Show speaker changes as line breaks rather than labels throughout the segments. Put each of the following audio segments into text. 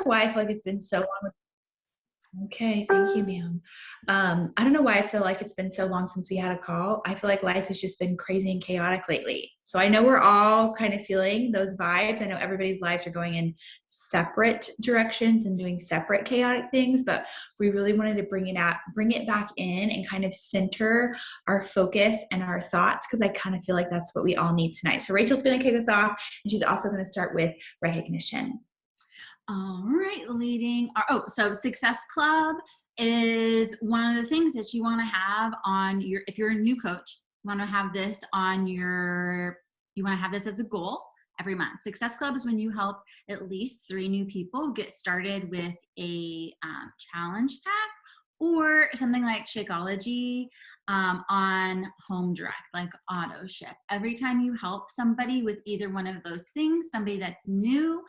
why I feel like it's been so long. Okay, thank you, ma'am. I don't know why I feel like it's been so long since we had a call. I feel like life has just been crazy and chaotic lately. So I know we're all kind of feeling those vibes. I know everybody's lives are going in separate directions and doing separate chaotic things, but we really wanted to bring it back in and kind of center our focus and our thoughts because I kind of feel like that's what we all need tonight. So Rachel's going to kick us off, and she's also going to start with recognition.
All right, so Success Club is one of the things that you want to have on your, if you're a new coach, you want to have this as a goal every month. Success Club is when you help at least 3 new people get started with a challenge pack or something like Shakeology on home direct, like auto ship. Every time you help somebody with either one of those things, somebody that's new,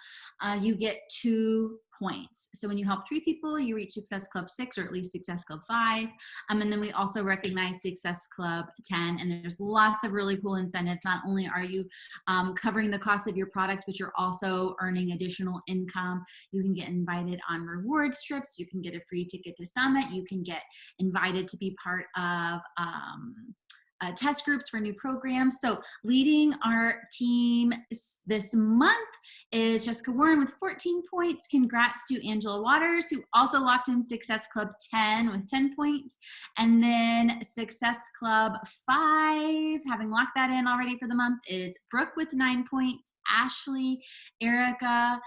you get 2 points. So when you help 3 people, you reach Success Club 6 or at least Success Club 5. And then we also recognize Success Club 10. And there's lots of really cool incentives. Not only are you covering the cost of your product, but you're also earning additional income. You can get invited on reward strips. You can get a free ticket to Summit. You can get invited to be part of test groups for new programs. So leading our team this month is Jessica Warren with 14 points. Congrats to Angela Waters, who also locked in Success Club 10 with 10 points. And then Success Club 5, having locked that in already for the month, is Brooke with 9 points, Ashley, Erica,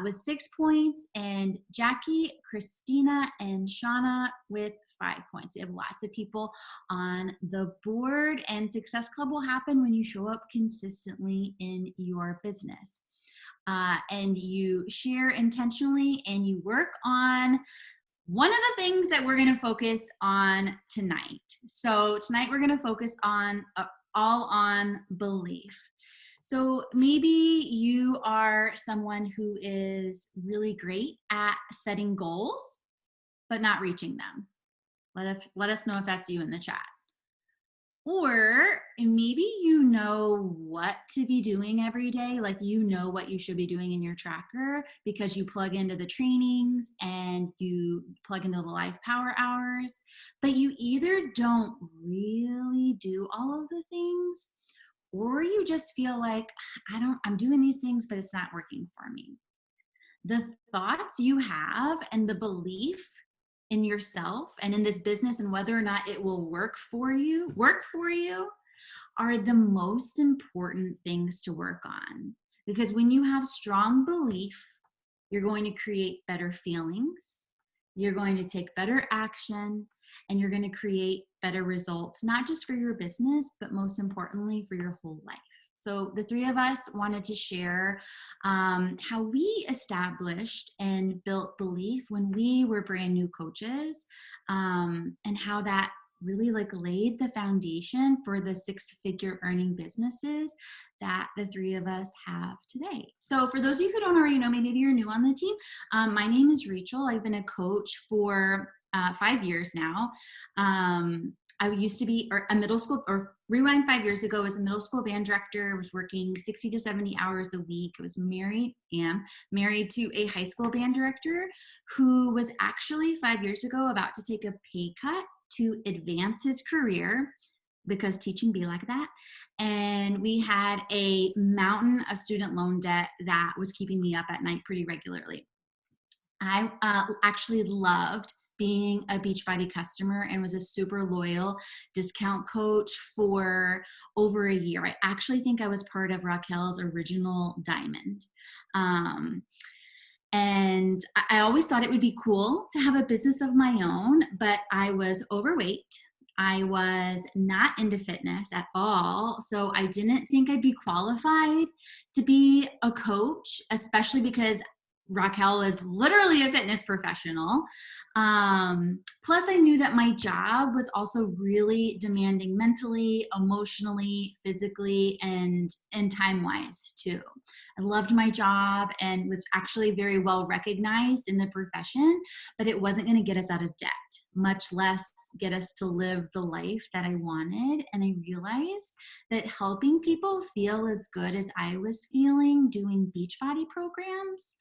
with 6 points, and Jackie, Christina, and Shauna with 5 points. We have lots of people on the board, and Success Club will happen when you show up consistently in your business. And you share intentionally and you work on one of the things that we're going to focus on tonight. So tonight we're going to focus on all on belief. So maybe you are someone who is really great at setting goals, but not reaching them. Let us know if that's you in the chat. Or maybe you know what to be doing every day, like you know what you should be doing in your tracker because you plug into the trainings and you plug into the life power hours, but you either don't really do all of the things, or you just feel like, I'm doing these things, but it's not working for me. The thoughts you have and the belief in yourself and in this business and whether or not it will work for you are the most important things to work on. Because when you have strong belief, you're going to create better feelings, you're going to take better action, and you're going to create better results, not just for your business, but most importantly for your whole life. So the 3 of us wanted to share how we established and built belief when we were brand new coaches, and how that really laid the foundation for the 6-figure earning businesses that the 3 of us have today. So for those of you who don't already know me, maybe you're new on the team, my name is Rachel. I've been a coach for 5 years now. I used to be a middle school, or rewind 5 years ago, as a middle school band director. I was working 60 to 70 hours a week. I was married to a high school band director who was actually 5 years ago about to take a pay cut to advance his career because teaching be like that. And we had a mountain of student loan debt that was keeping me up at night pretty regularly. I actually loved being a Beachbody customer and was a super loyal discount coach for over a year. I actually think I was part of Raquel's original Diamond. And I always thought it would be cool to have a business of my own, but I was overweight. I was not into fitness at all. So I didn't think I'd be qualified to be a coach, especially because Raquel is literally a fitness professional. Plus, I knew that my job was also really demanding mentally, emotionally, physically, and time-wise too. I loved my job and was actually very well recognized in the profession, but it wasn't going to get us out of debt, much less get us to live the life that I wanted. And I realized that helping people feel as good as I was feeling doing Beachbody programs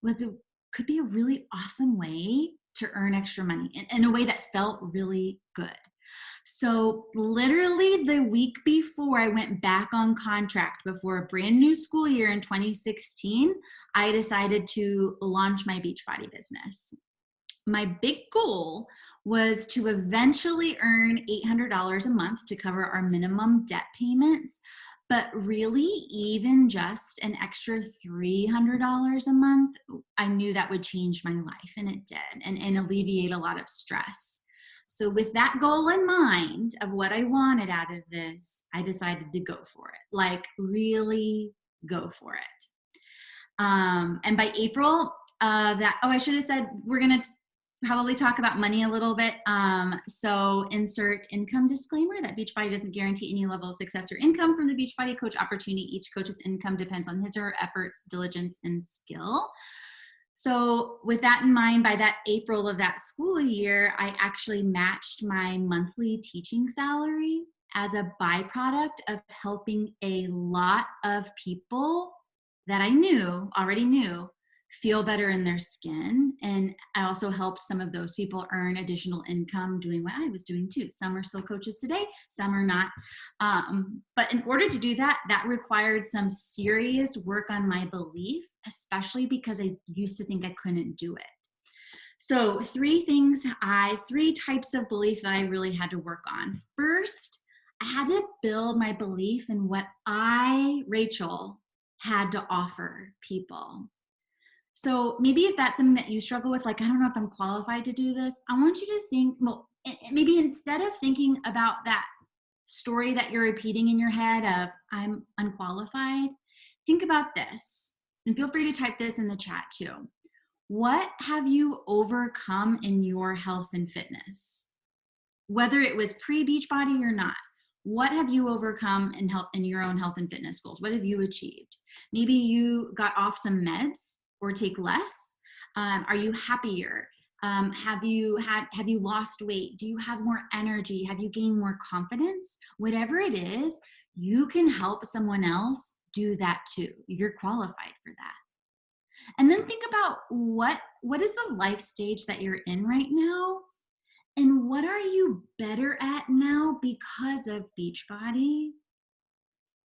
was could be a really awesome way to earn extra money in a way that felt really good. So literally the week before I went back on contract before a brand new school year in 2016, I decided to launch my Beachbody business. My big goal was to eventually earn $800 a month to cover our minimum debt payments. But really, even just an extra $300 a month, I knew that would change my life, and it did, and alleviate a lot of stress. So with that goal in mind of what I wanted out of this, I decided to go for it, like really go for it. And by April, I should have said we're going to probably talk about money a little bit. So insert income disclaimer that Beachbody doesn't guarantee any level of success or income from the Beachbody coach opportunity. Each coach's income depends on his or her efforts, diligence, and skill. So with that in mind, by that April of that school year, I actually matched my monthly teaching salary as a byproduct of helping a lot of people that I already knew, feel better in their skin. And I also helped some of those people earn additional income doing what I was doing too. Some are still coaches today, some are not. But in order to do that, that required some serious work on my belief, especially because I used to think I couldn't do it. So three types of belief that I really had to work on. First, I had to build my belief in what I, Rachel, had to offer people. So maybe if that's something that you struggle with, like, I don't know if I'm qualified to do this, I want you to think, well, maybe instead of thinking about that story that you're repeating in your head of I'm unqualified, think about this, and feel free to type this in the chat too. What have you overcome in your health and fitness? Whether it was pre-Beachbody or not, what have you overcome in your own health and fitness goals? What have you achieved? Maybe you got off some meds or take less. Are you happier? Have you lost weight? Do you have more energy? Have you gained more confidence? Whatever it is, you can help someone else do that too. You're qualified for that. And then think about what is the life stage that you're in right now? And what are you better at now because of Beachbody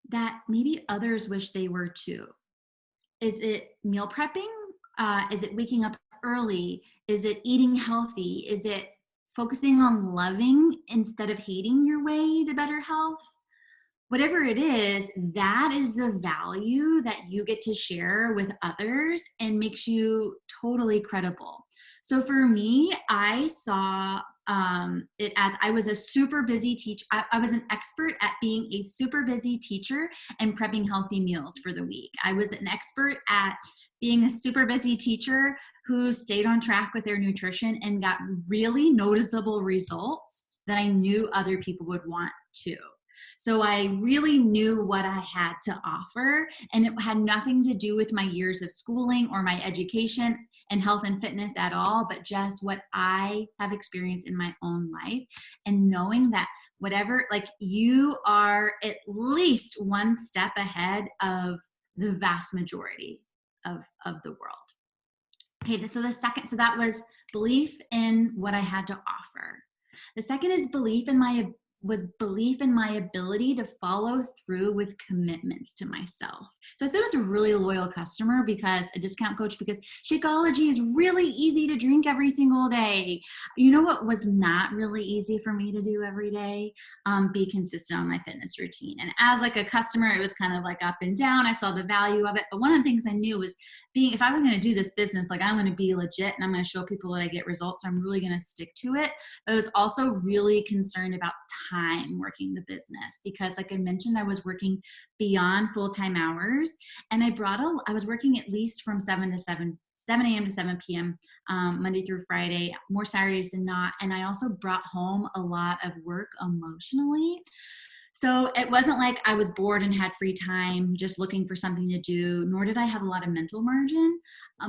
that maybe others wish they were too? Is it meal prepping? Is it waking up early? Is it eating healthy? Is it focusing on loving instead of hating your way to better health? Whatever it is, that is the value that you get to share with others and makes you totally credible. So for me, I saw it as I was a super busy teacher. I was an expert at being a super busy teacher and prepping healthy meals for the week. I was an expert at being a super busy teacher who stayed on track with their nutrition and got really noticeable results that I knew other people would want too. So I really knew what I had to offer, and it had nothing to do with my years of schooling or my education and health and fitness at all, but just what I have experienced in my own life, and knowing that whatever, like, you are at least one step ahead of the vast majority of the world. Okay, so that was belief in what I had to offer. The second is belief in my ability to follow through with commitments to myself. So I said I was a really loyal customer because Shakeology is really easy to drink every single day. You know what was not really easy for me to do every day? Be consistent on my fitness routine. And as like a customer, it was kind of like up and down. I saw the value of it. But one of the things I knew was if I was going to do this business, like, I'm going to be legit and I'm going to show people that I get results. So I'm really going to stick to it. But I was also really concerned about time working the business because, like I mentioned, I was working beyond full-time hours, and I was working at least from 7 a.m. to 7 p.m. Monday through Friday, more Saturdays than not. And I also brought home a lot of work emotionally. So it wasn't like I was bored and had free time just looking for something to do, nor did I have a lot of mental margin.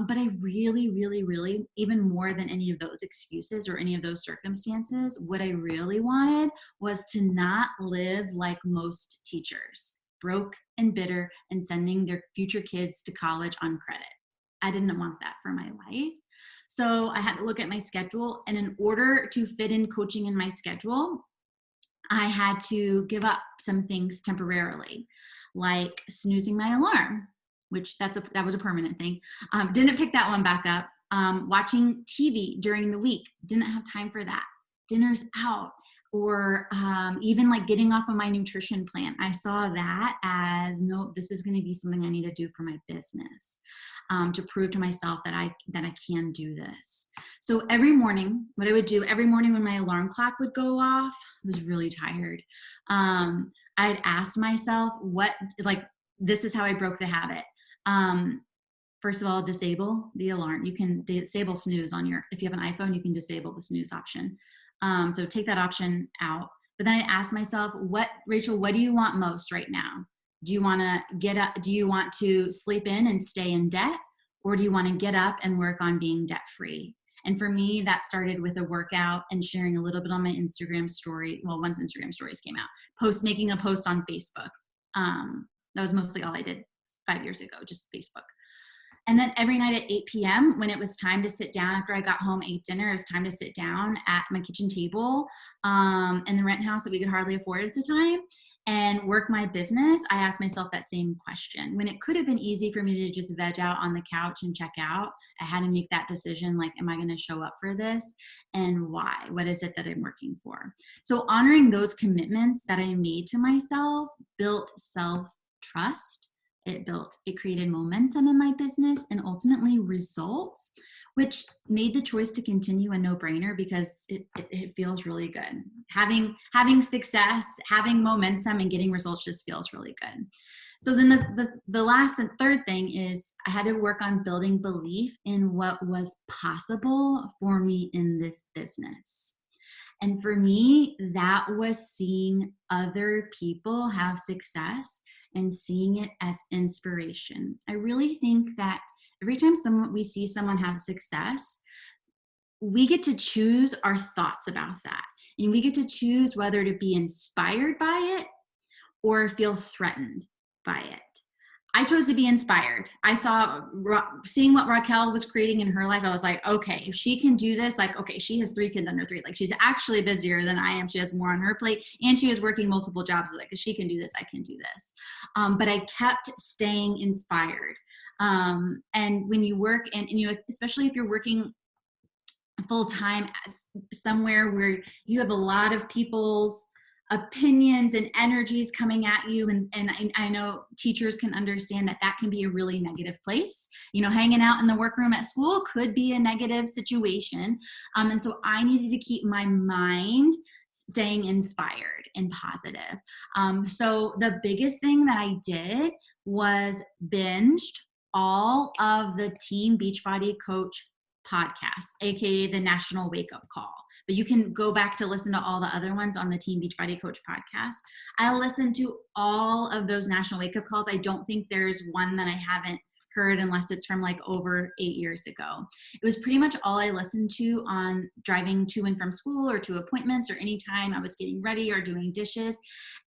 But I really, really, really, even more than any of those excuses or any of those circumstances, what I really wanted was to not live like most teachers, broke and bitter and sending their future kids to college on credit. I didn't want that for my life. So I had to look at my schedule, and in order to fit in coaching in my schedule, I had to give up some things temporarily, like snoozing my alarm, which that was a permanent thing. Didn't pick that one back up. Watching TV during the week, didn't have time for that. Dinners out, or even like getting off of my nutrition plan. I saw that as, no, this is going to be something I need to do for my business, to prove to myself that I can do this. So every morning, what I would do every morning when my alarm clock would go off, I was really tired. I'd ask myself this is how I broke the habit. First of all, disable the alarm. You can disable snooze if you have an iPhone, you can disable the snooze option. So take that option out. But then I ask myself, Rachel, what do you want most right now? Do you want to get up? Do you want to sleep in and stay in debt? Or do you want to get up and work on being debt free? And for me, that started with a workout and sharing a little bit on my Instagram story. Well, once Instagram stories came out, making a post on Facebook. That was mostly all I did 5 years ago, just Facebook. And then every night at 8 p.m., when it was time to sit down after I got home, ate dinner, it was time to sit down at my kitchen table in the rent house that we could hardly afford at the time and work my business. I asked myself that same question. When it could have been easy for me to just veg out on the couch and check out, I had to make that decision, like, am I going to show up for this? And why? What is it that I'm working for? So honoring those commitments that I made to myself built self-trust. It created momentum in my business and ultimately results, which made the choice to continue a no-brainer because it feels really good. Having success, having momentum, and getting results just feels really good. So then the last and third thing is I had to work on building belief in what was possible for me in this business. And for me, that was seeing other people have success and seeing it as inspiration. I really think that every time we see someone have success, we get to choose our thoughts about that. And we get to choose whether to be inspired by it or feel threatened by it. I chose to be inspired. I saw, seeing what Raquel was creating in her life, I was like, okay, if she can do this, like, okay, she has 3 kids under 3. Like, she's actually busier than I am. She has more on her plate, and she was working multiple jobs. Like, if she can do this, I can do this. But I kept staying inspired. And when you work, and especially if you're working full time somewhere where you have a lot of people's opinions and energies coming at you, and I know teachers can understand that can be a really negative place. Hanging out in the workroom at school could be a negative situation, and so I needed to keep my mind staying inspired and positive. So the biggest thing that I did was binged all of the Team Beachbody Coach podcast, aka the National Wake Up Call. But you can go back to listen to all the other ones on the Team Beachbody Coach podcast. I listened to all of those National Wake Up Calls. I don't think there's one that I haven't heard unless it's from like over 8 years ago. It was pretty much all I listened to on driving to and from school or to appointments or anytime I was getting ready or doing dishes.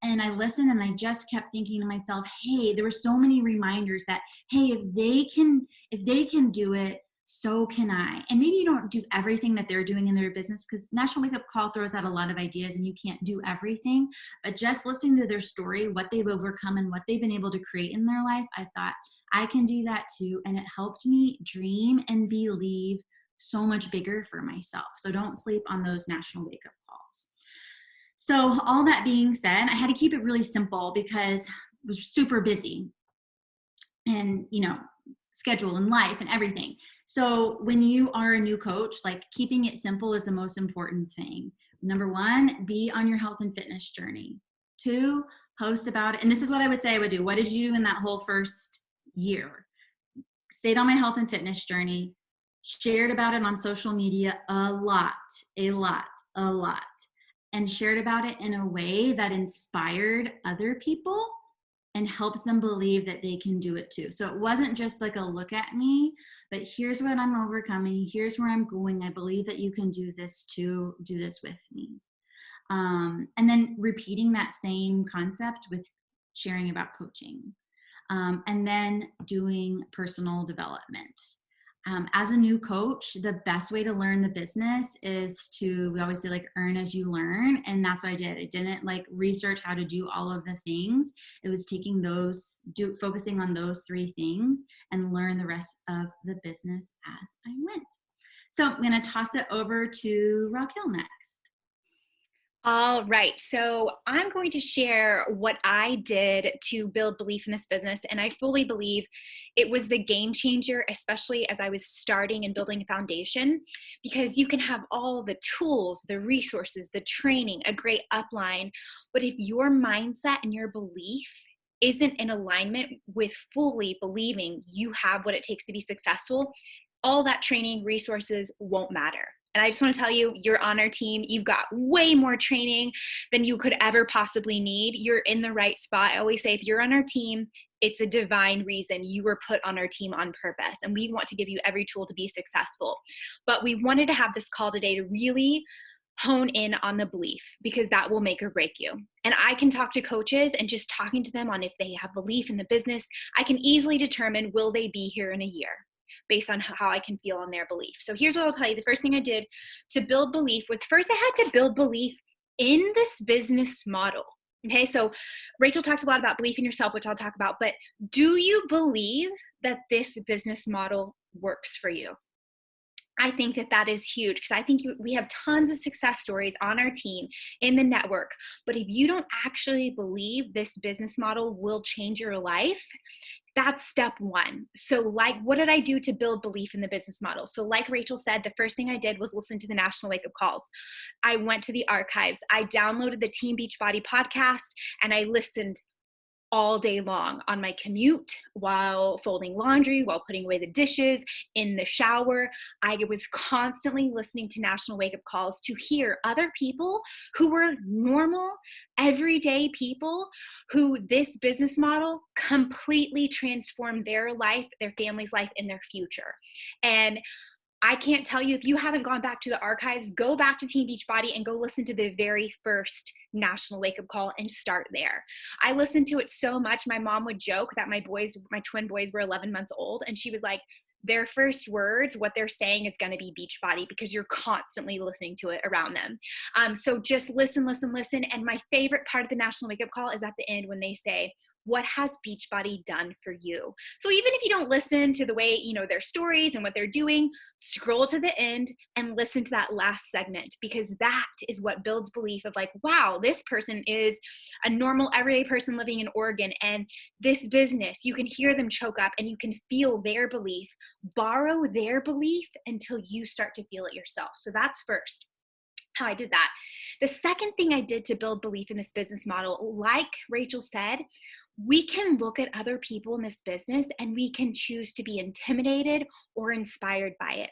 And I listened and I just kept thinking to myself, hey, there were so many reminders that, hey, if they can do it, so can I. And maybe you don't do everything that they're doing in their business, because National Wake Up Call throws out a lot of ideas and you can't do everything. But just listening to their story, what they've overcome and what they've been able to create in their life, I thought I can do that too. And it helped me dream and believe so much bigger for myself. So don't sleep on those National Wake Up Calls. So all that being said, I had to keep it really simple because I was super busy and, schedule and life and everything. So when you are a new coach, like, keeping it simple is the most important thing. Number 1, be on your health and fitness journey. 2, post about it. And this is what I would say I would do. What did you do in that whole first year? Stayed on my health and fitness journey, shared about it on social media a lot, and shared about it in a way that inspired other people and helps them believe that they can do it too. So it wasn't just like a look at me, but here's what I'm overcoming. Here's where I'm going. I believe that you can do this too. Do this with me. And then repeating that same concept with sharing about coaching. And then doing personal development. As a new coach, the best way to learn the business is to, we always say, like, earn as you learn. And that's what I did. I didn't like research how to do all of the things. It was taking focusing on those three things and learn the rest of the business as I went. So I'm going to toss it over to Raquel next.
All right. So I'm going to share what I did to build belief in this business. And I fully believe it was the game changer, especially as I was starting and building a foundation, because you can have all the tools, the resources, the training, a great upline. But if your mindset and your belief isn't in alignment with fully believing you have what it takes to be successful, all that training, resources won't matter. And I just want to tell you, you're on our team. You've got way more training than you could ever possibly need. You're in the right spot. I always say, if you're on our team, it's a divine reason you were put on our team on purpose. And we want to give you every tool to be successful. But we wanted to have this call today to really hone in on the belief, because that will make or break you. And I can talk to coaches, and just talking to them on if they have belief in the business, I can easily determine, will they be here in a year, based on how I can feel on their belief. So here's what I'll tell you. The first thing I did to build belief was, first I had to build belief in this business model. Okay, so Rachel talks a lot about belief in yourself, which I'll talk about, but do you believe that this business model works for you? I think that that is huge, because I think we have tons of success stories on our team in the network. But if you don't actually believe this business model will change your life, that's step one. So like, what did I do to build belief in the business model? So like Rachel said, the first thing I did was listen to the National Wake Up Calls. I went to the archives. I downloaded the Team Beachbody podcast, and I listened all day long on my commute, while folding laundry, while putting away the dishes, in the shower. I was constantly listening to National Wake Up Calls to hear other people who were normal, everyday people who this business model completely transformed their life, their family's life, and their future. And I can't tell you, if you haven't gone back to the archives, go back to Team Beachbody and go listen to the very first National Wake Up Call and start there. I listened to it so much. My mom would joke that my twin boys were 11 months old, and she was like, their first words, what they're saying is going to be Beachbody, because you're constantly listening to it around them. So just listen. And my favorite part of the National Wake Up Call is at the end, when they say, what has Beachbody done for you? So even if you don't listen to the way, their stories and what they're doing, scroll to the end and listen to that last segment, because that is what builds belief of like, wow, this person is a normal, everyday person living in Oregon, and this business, you can hear them choke up and you can feel their belief. Borrow their belief until you start to feel it yourself. So that's first how I did that. The second thing I did to build belief in this business model, like Rachel said, we can look at other people in this business and we can choose to be intimidated or inspired by it.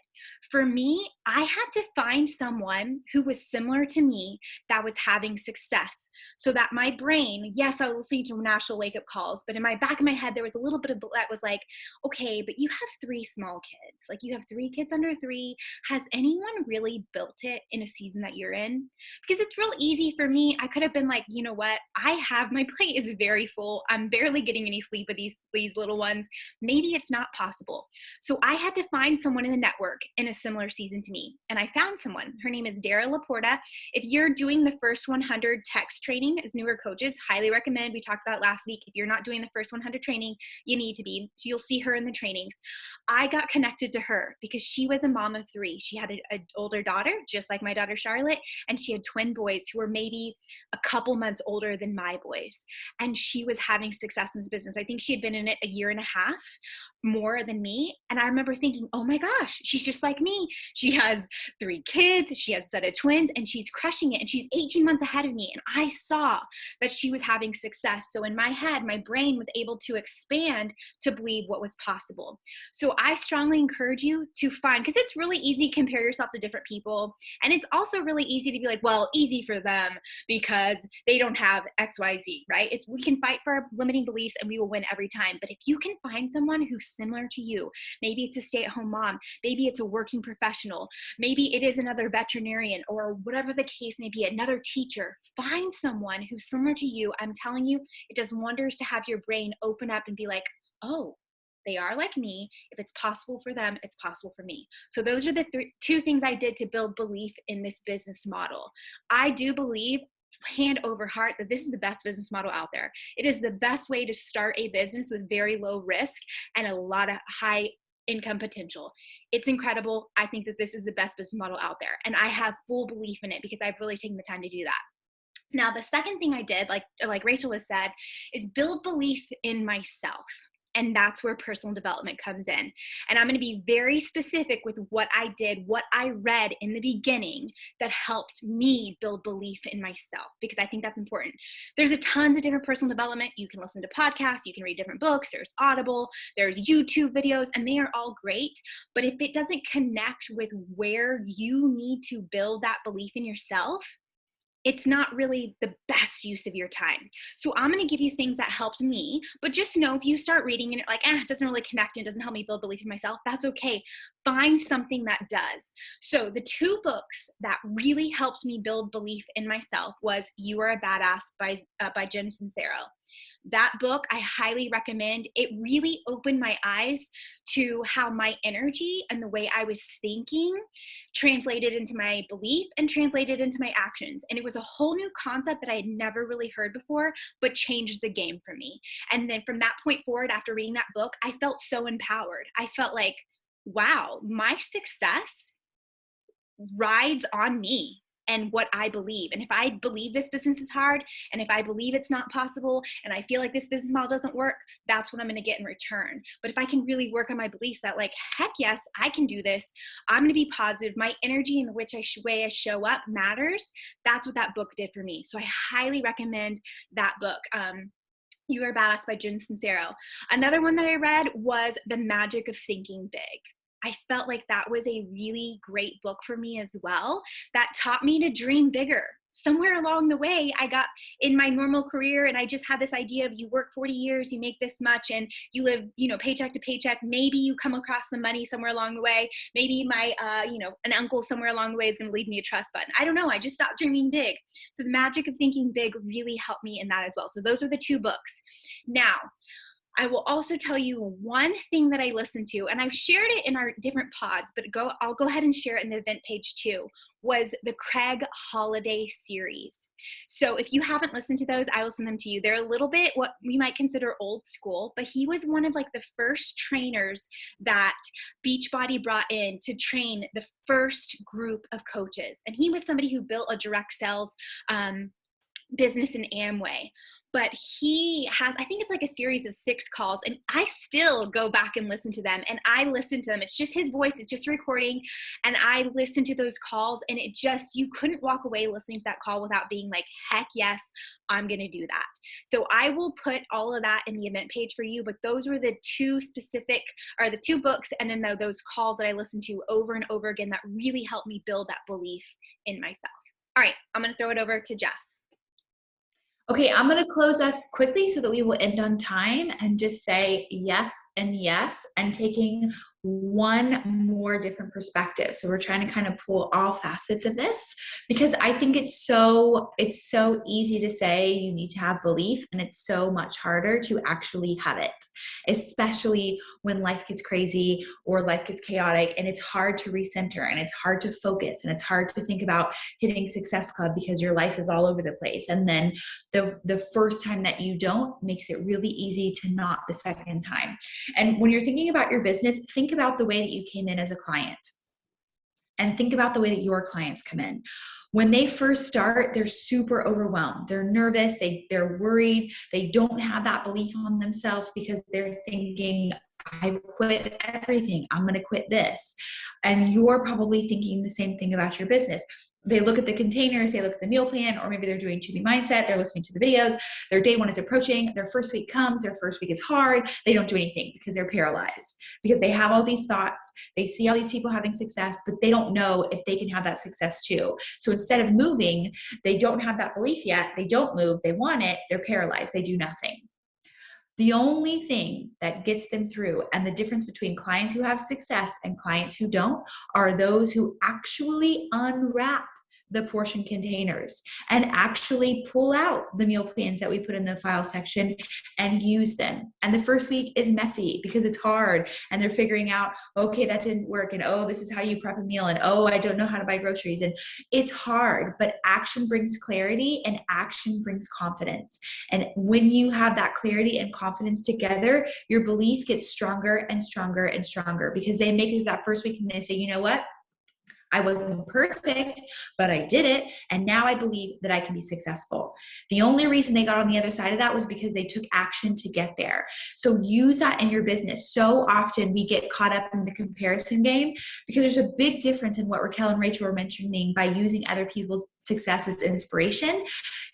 For me, I had to find someone who was similar to me that was having success, so that my brain, yes, I was listening to National Wake Up Calls, but in my back of my head, there was a little bit of that was like, okay, but you have 3 small kids. Like, you have 3 kids under 3. Has anyone really built it in a season that you're in? Because it's real easy for me. I could have been like, you know what? My plate is very full. I'm barely getting any sleep with these little ones. Maybe it's not possible. So I had to find someone in the network in a similar season to me. And I found someone. Her name is Dara Laporta. If you're doing the first 100 text training as newer coaches, highly recommend. We talked about it last week. If you're not doing the first 100 training, you need to be. You'll see her in the trainings. I got connected to her because she was a mom of 3. She had an older daughter, just like my daughter Charlotte, and she had twin boys who were maybe a couple months older than my boys. And she was having success in this business. I think she had been in it a year and a half more than me. And I remember thinking, oh my gosh, she's just like me. She has 3 kids, she has a set of twins, and she's crushing it. And she's 18 months ahead of me. And I saw that she was having success. So in my head, my brain was able to expand to believe what was possible. So I strongly encourage you to find, because it's really easy to compare yourself to different people. And it's also really easy to be like, well, easy for them because they don't have XYZ, right? We can fight for our limiting beliefs and we will win every time. But if you can find someone who's similar to you, maybe it's a stay-at-home mom, maybe it's a working professional, maybe it is another veterinarian, or whatever the case may be, another teacher, find someone who's similar to you. I'm telling you, it does wonders to have your brain open up and be like, oh, they are like me. If it's possible for them, it's possible for me. So those are the two things I did to build belief in this business model. I do believe hand over heart that this is the best business model out there. It is the best way to start a business with very low risk and a lot of high income potential. It's incredible. I think that this is the best business model out there. And I have full belief in it because I've really taken the time to do that. Now, the second thing I did, like Rachel has said, is build belief in myself. And that's where personal development comes in. And I'm going to be very specific with what I did, what I read in the beginning that helped me build belief in myself, because I think that's important. There's a tons of different personal development. You can listen to podcasts, you can read different books, there's Audible, there's YouTube videos, and they are all great. But if it doesn't connect with where you need to build that belief in yourself, it's not really the best use of your time. So I'm going to give you things that helped me, but just know if you start reading and you're like, it doesn't really connect and doesn't help me build belief in myself, that's okay. Find something that does. So the two books that really helped me build belief in myself was You Are a Badass by Jen Sincero. That book I highly recommend. It really opened my eyes to how my energy and the way I was thinking translated into my belief and translated into my actions. And it was a whole new concept that I had never really heard before, but changed the game for me. And then from that point forward, after reading that book, I felt so empowered. I felt like, wow, my success rides on me and what I believe. And if I believe this business is hard, and if I believe it's not possible, and I feel like this business model doesn't work, that's what I'm going to get in return. But if I can really work on my beliefs that like, heck yes, I can do this. I'm going to be positive. My energy and the way I show up matters. That's what that book did for me. So I highly recommend that book. You Are Badass by Jen Sincero. Another one that I read was The Magic of Thinking Big. I felt like that was a really great book for me as well, that taught me to dream bigger. Somewhere along the way, I got in my normal career and I just had this idea of you work 40 years, you make this much, and you live, paycheck to paycheck. Maybe you come across some money somewhere along the way. Maybe my, an uncle somewhere along the way is going to leave me a trust fund. I don't know. I just stopped dreaming big. So The Magic of Thinking Big really helped me in that as well. So those are the two books. Now, I will also tell you one thing that I listened to, and I've shared it in our different pods, but I'll go ahead and share it in the event page too, was the Craig Holiday series. So if you haven't listened to those, I will send them to you. They're a little bit what we might consider old school, but he was one of like the first trainers that Beachbody brought in to train the first group of coaches. And he was somebody who built a direct sales business in Amway. But he has, I think it's like a series of 6 calls, and I still go back and listen to them, and I listen to them. It's just his voice. It's just a recording. And I listen to those calls, and you couldn't walk away listening to that call without being like, heck yes, I'm going to do that. So I will put all of that in the event page for you, but those were the two books and then those calls that I listened to over and over again that really helped me build that belief in myself. All right, I'm going to throw it over to Jess.
Okay, I'm going to close us quickly so that we will end on time and just say yes, and taking one more different perspective. So we're trying to kind of pull all facets of this, because I think it's so easy to say you need to have belief, and it's so much harder to actually have it, especially when life gets crazy or life gets chaotic, and it's hard to recenter, and it's hard to focus, and it's hard to think about hitting Success Club because your life is all over the place. And then the first time that you don't makes it really easy to not the second time. And when you're thinking about your business, think about the way that you came in as a client, and think about the way that your clients come in. When they first start, they're super overwhelmed. They're nervous. They're worried. They don't have that belief on themselves because they're thinking, I quit everything. I'm going to quit this. And you're probably thinking the same thing about your business. They look at the containers, they look at the meal plan, or maybe they're doing 2B mindset, they're listening to the videos, their day one is approaching, their first week comes, their first week is hard, they don't do anything because they're paralyzed, because they have all these thoughts, they see all these people having success, but they don't know if they can have that success too. So instead of moving, they don't have that belief yet, they don't move, they want it, they're paralyzed, they do nothing. The only thing that gets them through, and the difference between clients who have success and clients who don't, are those who actually unwrap the portion containers and actually pull out the meal plans that we put in the file section and use them. And the first week is messy because it's hard and they're figuring out, okay, that didn't work. And oh, this is how you prep a meal. And oh, I don't know how to buy groceries. And it's hard, but action brings clarity and action brings confidence. And when you have that clarity and confidence together, your belief gets stronger and stronger and stronger because they make it that first week and they say, you know what? I wasn't perfect, but I did it. And now I believe that I can be successful. The only reason they got on the other side of that was because they took action to get there. So use that in your business. So often we get caught up in the comparison game because there's a big difference in what Raquel and Rachel were mentioning by using other people's success as inspiration.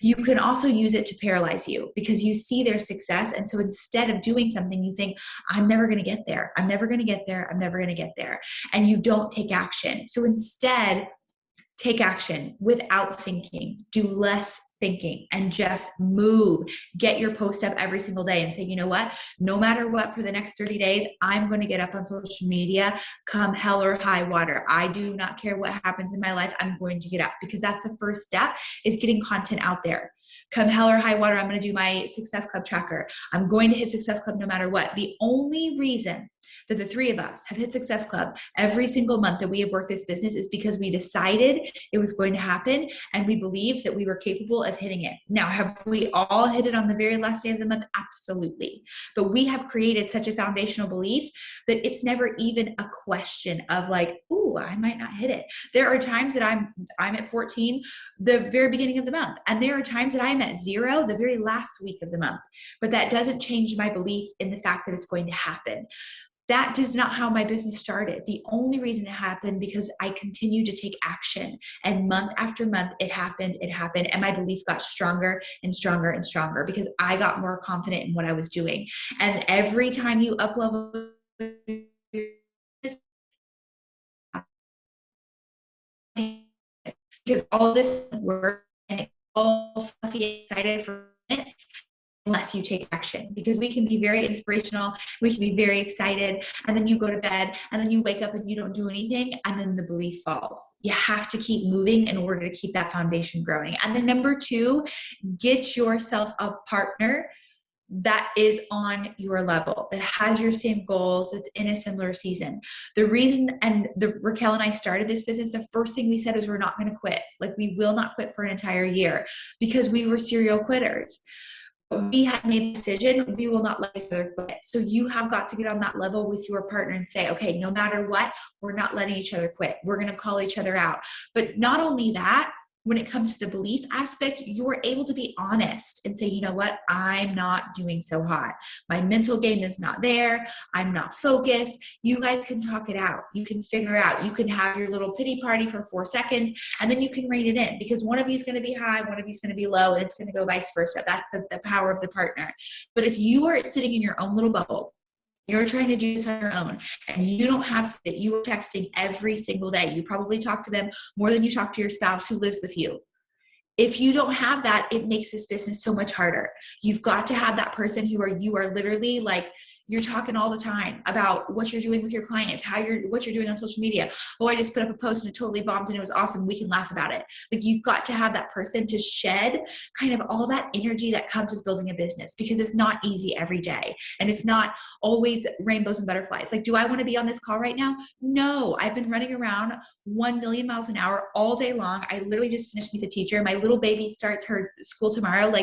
You can also use it to paralyze you because you see their success. And so instead of doing something, you think, I'm never going to get there. I'm never going to get there. I'm never going to get there. And you don't take action. So instead, take action without thinking. Do less thinking and just move. Get your post up every single day and say, you know what? No matter what, for the next 30 days, I'm going to get up on social media, come hell or high water. I do not care what happens in my life. I'm going to get up because that's the first step is getting content out there. Come hell or high water, I'm going to do my Success Club tracker. I'm going to hit Success Club no matter what. The only reason that the three of us have hit Success Club every single month that we have worked this business is because we decided it was going to happen and we believed that we were capable of hitting it. Now, have we all hit it on the very last day of the month? Absolutely. But we have created such a foundational belief that it's never even a question of like, ooh, I might not hit it. There are times that I'm at 14 the very beginning of the month, and there are times that I'm at 0 the very last week of the month. But that doesn't change my belief in the fact that it's going to happen. That is not how my business started. The only reason it happened because I continued to take action, and month after month it happened, and my belief got stronger and stronger and stronger because I got more confident in what I was doing. And every time you up level, because all this work and it's all fluffy, excited for minutes, unless you take action, because we can be very inspirational, we can be very excited, and then you go to bed and then you wake up and you don't do anything, and then the belief falls. You have to keep moving in order to keep that foundation growing. And then number 2, get yourself a partner that is on your level, that has your same goals, that's in a similar season. The reason, and Raquel and I started this business, the first thing we said is we're not going to quit. Like, we will not quit for an entire year because we were serial quitters. We had made a decision, we will not let each other quit. So you have got to get on that level with your partner and say, okay, no matter what, we're not letting each other quit. We're going to call each other out. But not only that, when it comes to the belief aspect, you're able to be honest and say, you know what, I'm not doing so hot. My mental game is not there. I'm not focused. You guys can talk it out. You can figure out. You can have your little pity party for 4 seconds, and then you can rein it in because one of you is going to be high, one of you is going to be low, and it's going to go vice versa. That's the power of the partner. But if you are sitting in your own little bubble, you're trying to do this on your own, and you don't have that you are texting every single day. You probably talk to them more than you talk to your spouse who lives with you. If you don't have that, it makes this business so much harder. You've got to have that person you are literally like, you're talking all the time about what you're doing with your clients, what you're doing on social media. Oh, I just put up a post and it totally bombed and it was awesome. We can laugh about it. Like, you've got to have that person to shed kind of all that energy that comes with building a business, because it's not easy every day. And it's not always rainbows and butterflies. Like, do I want to be on this call right now? No, I've been running around 1 million miles an hour all day long. I literally just finished with a teacher. My little baby starts her school tomorrow.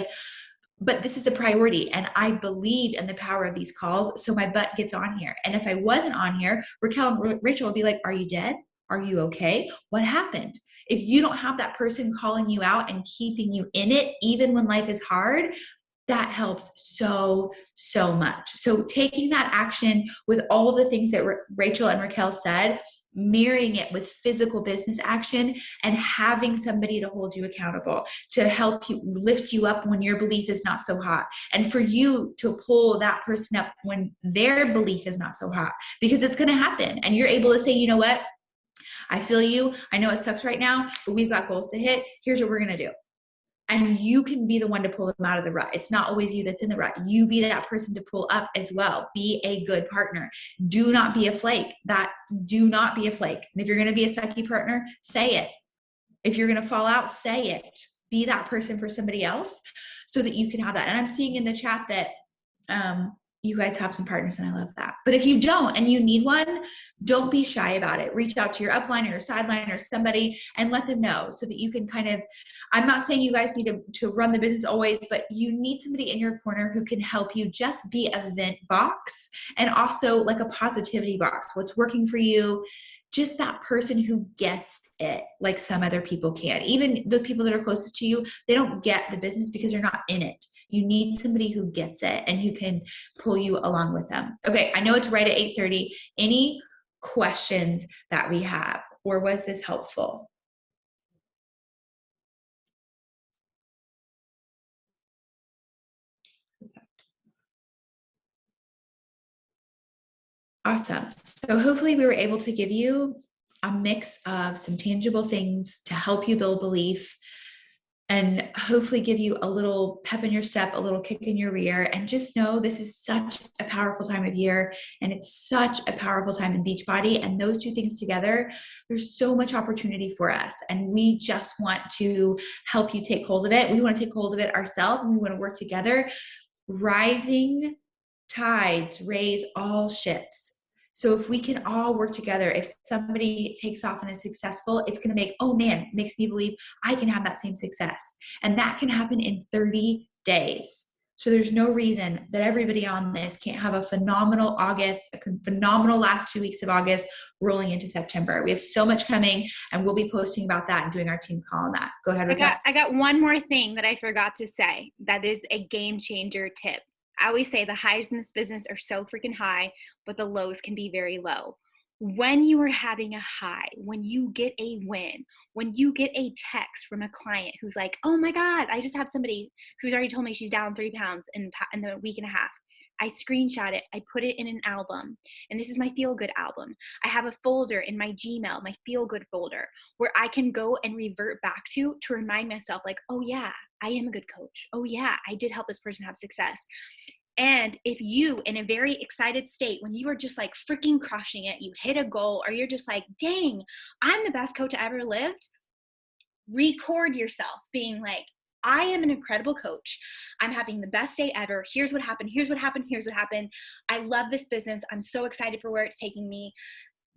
But this is a priority, and I believe in the power of these calls, so my butt gets on here. And if I wasn't on here, Raquel and Rachel would be like, are you dead? Are you okay? What happened? If you don't have that person calling you out and keeping you in it, even when life is hard, that helps so, so much. So taking that action with all the things that Rachel and Raquel said, marrying it with physical business action, and having somebody to hold you accountable, to help you lift you up when your belief is not so hot, and for you to pull that person up when their belief is not so hot, because it's going to happen. And you're able to say, you know what, I feel you. I know it sucks right now, but we've got goals to hit. Here's what we're going to do. And you can be the one to pull them out of the rut. It's not always you that's in the rut. You be that person to pull up as well. Be a good partner. Do not be a flake. Do not be a flake. And if you're going to be a sucky partner, say it. If you're going to fall out, say it. Be that person for somebody else so that you can have that. And I'm seeing in the chat that you guys have some partners, and I love that. But if you don't and you need one, don't be shy about it. Reach out to your upline or your sideline or somebody and let them know so that you can kind of, I'm not saying you guys need to run the business always, but you need somebody in your corner who can help you just be a vent box and also like a positivity box. What's working for you? Just that person who gets it like some other people can. Even the people that are closest to you, they don't get the business because they're not in it. You need somebody who gets it and who can pull you along with them. Okay, I know it's right at 8:30. Any questions that we have, or was this helpful? Awesome. So hopefully we were able to give you a mix of some tangible things to help you build belief and hopefully give you a little pep in your step, a little kick in your rear, and just know this is such a powerful time of year, and it's such a powerful time in Beachbody, and those two things together, there's so much opportunity for us, and we just want to help you take hold of it. We want to take hold of it ourselves, and we want to work together. Rising tides raise all ships. So if we can all work together, if somebody takes off and is successful, it's going to makes me believe I can have that same success. And that can happen in 30 days. So there's no reason that everybody on this can't have a phenomenal August, a phenomenal last 2 weeks of August rolling into September. We have so much coming, and we'll be posting about that and doing our team call on that. Go ahead, Rebecca.
I got one more thing that I forgot to say. That is a game changer tip. I always say the highs in this business are so freaking high, but the lows can be very low. When you are having a high, when you get a win, when you get a text from a client who's like, oh my God, I just have somebody who's already told me she's down 3 pounds in a week and a half. I screenshot it. I put it in an album. And this is my feel good album. I have a folder in my Gmail, my feel good folder, where I can go and revert back to remind myself like, oh yeah, I am a good coach. Oh yeah, I did help this person have success. And if you, in a very excited state, when you are just like freaking crushing it, you hit a goal, or you're just like, dang, I'm the best coach I ever lived, record yourself being like, I am an incredible coach. I'm having the best day ever. Here's what happened. Here's what happened. Here's what happened. I love this business. I'm so excited for where it's taking me.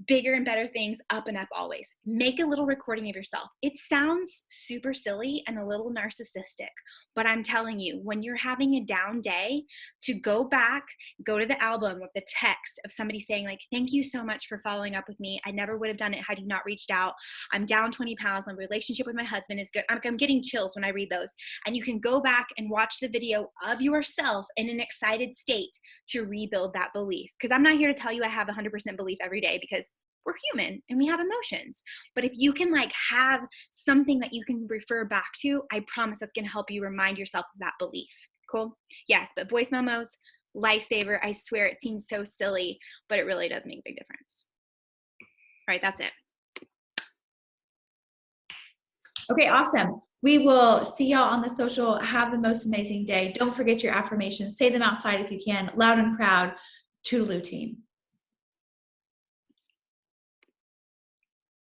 Bigger and better things, up and up always. Make a little recording of yourself. It sounds super silly and a little narcissistic, but I'm telling you, when you're having a down day, to go back, go to the album with the text of somebody saying like, thank you so much for following up with me. I never would have done it had you not reached out. I'm down 20 pounds. My relationship with my husband is good. I'm getting chills when I read those. And you can go back and watch the video of yourself in an excited state to rebuild that belief. Because I'm not here to tell you I have 100% belief every day, because we're human and we have emotions. But if you can like have something that you can refer back to, I promise that's going to help you remind yourself of that belief. Cool? Yes, but voice memos, lifesaver. I swear it seems so silly, but it really does make a big difference. All right, that's it.
Okay, awesome. We will see y'all on the social. Have the most amazing day. Don't forget your affirmations. Say them outside if you can, loud and proud. Toodaloo team.